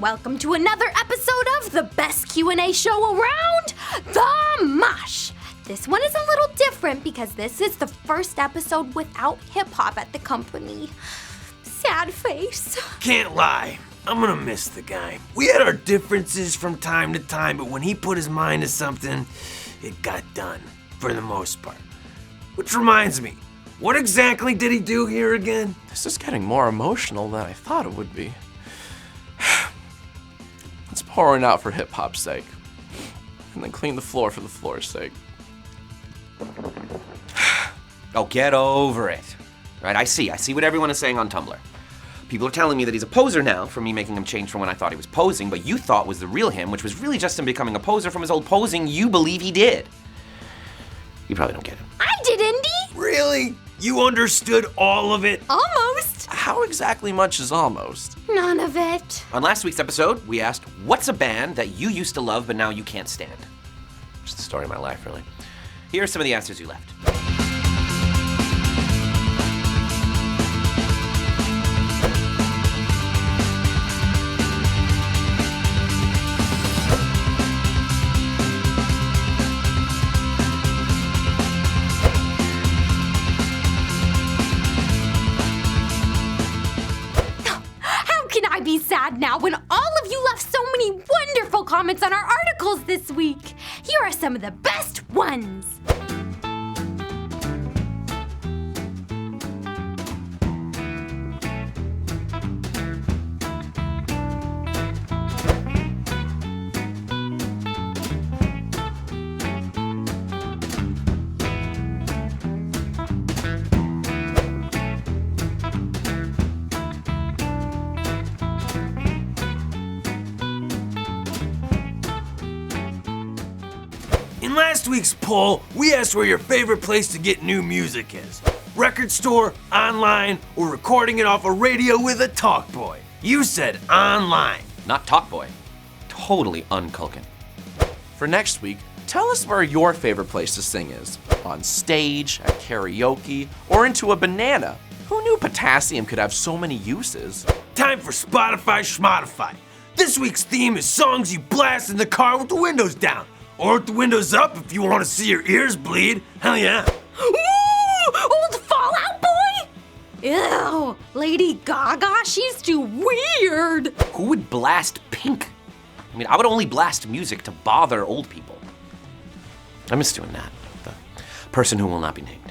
welcome to another episode of the best Q&A show around, the Mosh. This one is a little different because this is the first episode without hip-hop at the company. Sad face. Can't lie, I'm gonna miss the guy. We had our differences from time to time, but when he put his mind to something, it got done, for the most part. Which reminds me, what exactly did he do here again? This is getting more emotional than I thought it would be. Let's pour it out for hip-hop's sake, and then clean the floor for the floor's sake. Oh, get over it. Right, I see what everyone is saying on Tumblr. People are telling me that he's a poser now for me making him change from when I thought he was posing, but you thought was the real him, which was really just him becoming a poser from his old posing you believe he did. You probably don't get it. I did, Indy. Really? You understood all of it? Almost. How exactly much is almost? None of it. On last week's episode, we asked, what's a band that you used to love but now you can't stand? Just the story of my life, really. Here are some of the answers you left. Be sad now when all of you left so many wonderful comments on our articles this week. Here are some of the best ones. In last week's poll, we asked where your favorite place to get new music is. Record store, online, or recording it off a radio with a Talkboy. You said online. Not Talkboy. Totally unculkin. For next week, tell us where your favorite place to sing is. On stage, at karaoke, or into a banana. Who knew potassium could have so many uses? Time for Spotify Schmotify. This week's theme is songs you blast in the car with the windows down. Or with the windows up if you want to see your ears bleed. Hell yeah. Ooh, old Fallout Boy? Ew, Lady Gaga, she's too weird. Who would blast Pink? I mean, I would only blast music to bother old people. I miss doing that. The person who will not be named.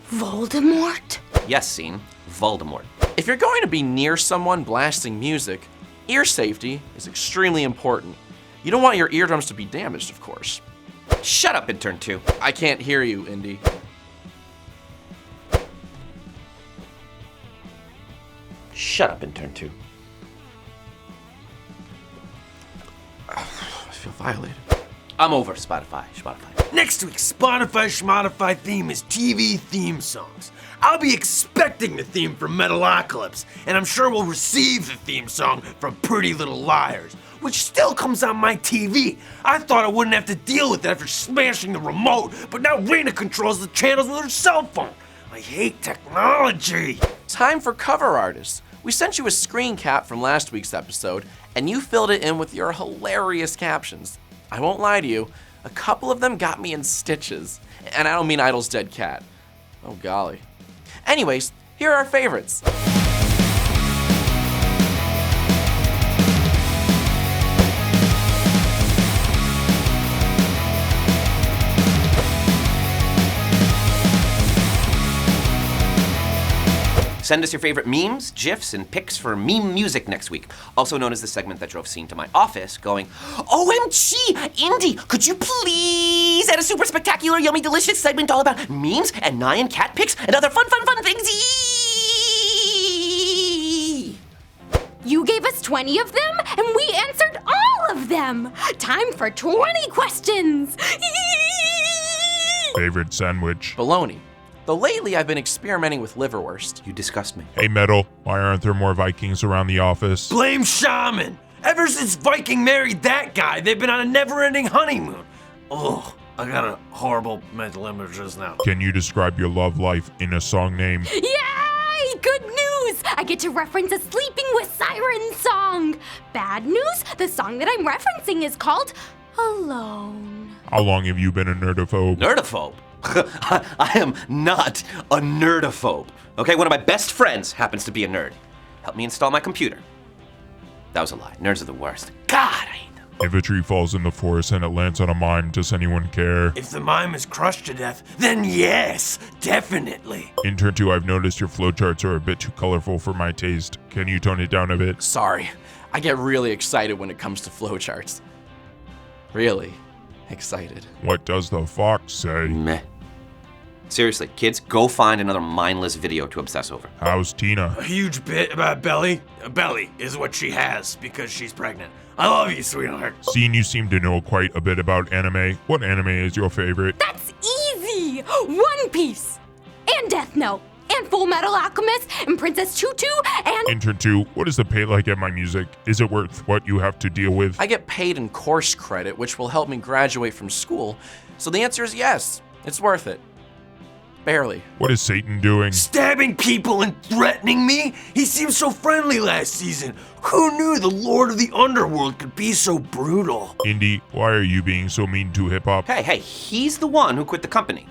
Voldemort? Yes, Scene. Voldemort. If you're going to be near someone blasting music, ear safety is extremely important. You don't want your eardrums to be damaged, of course. Shut up, Intern 2. I can't hear you, Indy. Shut up, Intern 2. I feel violated. I'm over Spotify. Next week's Spotify Schmotify theme is TV theme songs. I'll be expecting the theme from Metalocalypse, and I'm sure we'll receive the theme song from Pretty Little Liars, which still comes on my TV. I thought I wouldn't have to deal with it after smashing the remote, but now Raina controls the channels with her cell phone. I hate technology. Time for cover artists. We sent you a screen cap from last week's episode, and you filled it in with your hilarious captions. I won't lie to you, a couple of them got me in stitches. And I don't mean Idol's dead cat. Oh golly. Anyways, here are our favorites. Send us your favorite memes, GIFs, and pics for Meme Music next week, also known as the segment that drove Scene to my office, going, OMG, Indy, could you please add a super spectacular, yummy, delicious segment all about memes and Nyan cat pics and other fun things? You gave us 20 of them, and we answered all of them. Time for 20 questions. Favorite sandwich? Bologna. Though lately I've been experimenting with liverwurst. You disgust me. Hey Metal, why aren't there more Vikings around the office? Blame Shaman. Ever since Viking married that guy, they've been on a never-ending honeymoon. Ugh, I got a horrible mental image just now. Can you describe your love life in a song name? Yeah, Yay! Good news! I get to reference a Sleeping with Sirens song. Bad news, the song that I'm referencing is called Alone. How long have you been a nerdophobe? Nerdophobe? I am not a nerdophobe. Okay, one of my best friends happens to be a nerd. Help me install my computer. That was a lie. Nerds are the worst. God, I hate them. If a tree falls in the forest and it lands on a mime, does anyone care? If the mime is crushed to death, then yes, definitely. Intern 2, I've noticed your flowcharts are a bit too colorful for my taste. Can you tone it down a bit? Sorry, I get really excited when it comes to flowcharts. Really excited. What does the fox say? Meh. Seriously, kids, go find another mindless video to obsess over. How's Tina? A huge bit about Belly. A belly is what she has because she's pregnant. I love you, sweetheart. Seeing you seem to know quite a bit about anime, what anime is your favorite? That's easy! One Piece, and Death Note, and Full Metal Alchemist, and Princess Tutu, and... Intern 2, what is the pay like at MyMusic? Is it worth what you have to deal with? I get paid in course credit, which will help me graduate from school. So the answer is yes, it's worth it. Barely. What is Satan doing? Stabbing people and threatening me? He seemed so friendly last season. Who knew the Lord of the Underworld could be so brutal? Indy, why are you being so mean to hip-hop? Hey, he's the one who quit the company.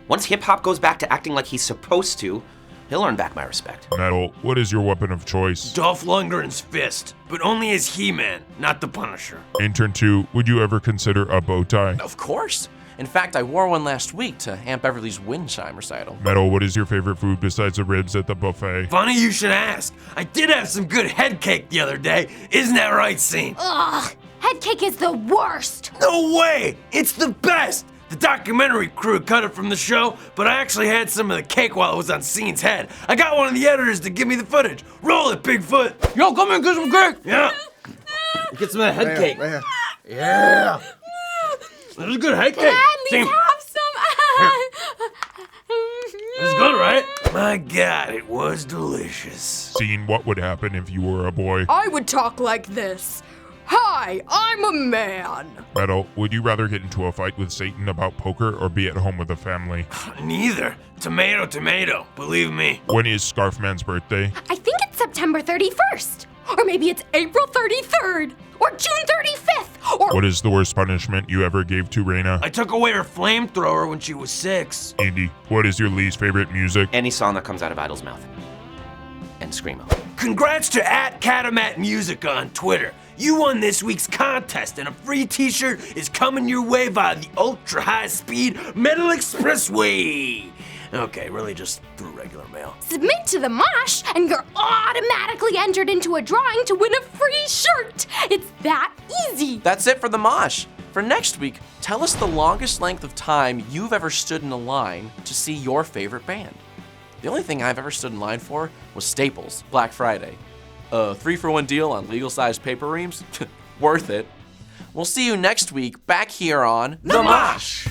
Once hip-hop goes back to acting like he's supposed to, he'll earn back my respect. Metal, what is your weapon of choice? Dolph Lundgren's fist, but only as He-Man, not the Punisher. Intern 2, would you ever consider a bow tie? Of course. In fact, I wore one last week to Aunt Beverly's wind chime recital. Metal, what is your favorite food besides the ribs at the buffet? Funny you should ask. I did have some good head cake the other day. Isn't that right, Scene? Ugh, head cake is the worst. No way! It's the best! The documentary crew cut it from the show, but I actually had some of the cake while it was on Scene's head. I got one of the editors to give me the footage. Roll it, Bigfoot! Yo, come in, get some cake. Yeah! Get some of that head cake. Yeah! It was good head cake. At least Scene. have some. It was good, right? My God, it was delicious. Scene, what would happen if you were a boy? I would talk like this. Hi, I'm a man. Metal, would you rather get into a fight with Satan about poker or be at home with the family? Neither. Tomato, tomato. Believe me. When is Scarfman's birthday? I think it's September 31st. Or maybe it's April 33rd. Or June 35th. Or... What is the worst punishment you ever gave to Raina? I took away her flamethrower when she was 6. Indy, what is your least favorite music? Any song that comes out of Idol's mouth. And Screamo. Congrats to @Catamat on Twitter. You won this week's contest, and a free t-shirt is coming your way via the ultra-high-speed Metal Expressway. Okay, really just through regular mail. Submit to the Mosh, and you're automatically entered into a drawing to win a free shirt. It's that easy. That's it for the Mosh. For next week, tell us the longest length of time you've ever stood in a line to see your favorite band. The only thing I've ever stood in line for was Staples, Black Friday. A 3-for-1 deal on legal-sized paper reams? Worth it. We'll see you next week back here on The Mosh!